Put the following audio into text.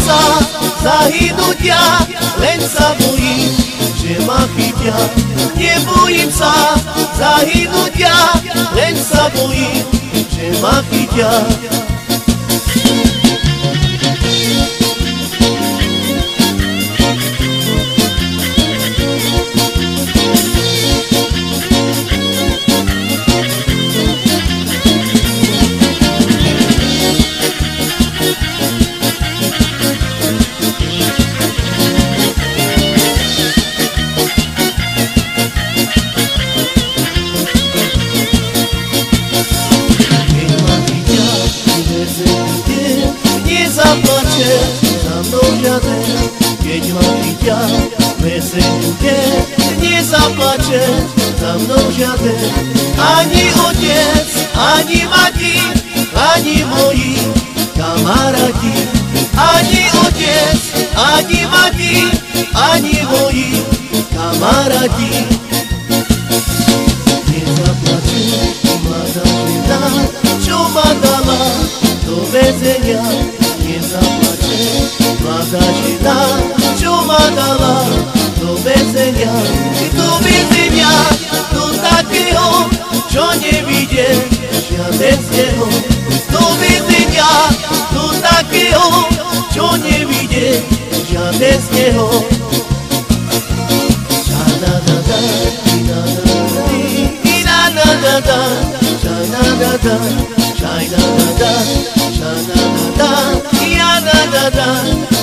sa zahynúť ja, len sa bojím, že ma chytia. Nebojím sa zahynúť ja, len sa bojím, že ma chytia. Nezaplače za mnou žiaden, keď ma chytia veselý deň. Nezaplače za mnou žiaden, ani otec, ani mati, ani moji kamaráti. Ani otec, ani mati, ani moji kamaráti. Nezaplače mladá žena, čo ma dala do väzenia. Nezaplače mladá žena, čo ma dala do väzenia. Do väzenia, do takého, čo nevidie žiaden z neho. Do väzenia, do takého, čo nevidie žiaden z neho. Ča-na-na-da, ina-na-na-da, ina-na-na-da, ča-na-na-da, ča-na-na-da, ča-na-na-da, ya-na-na-da.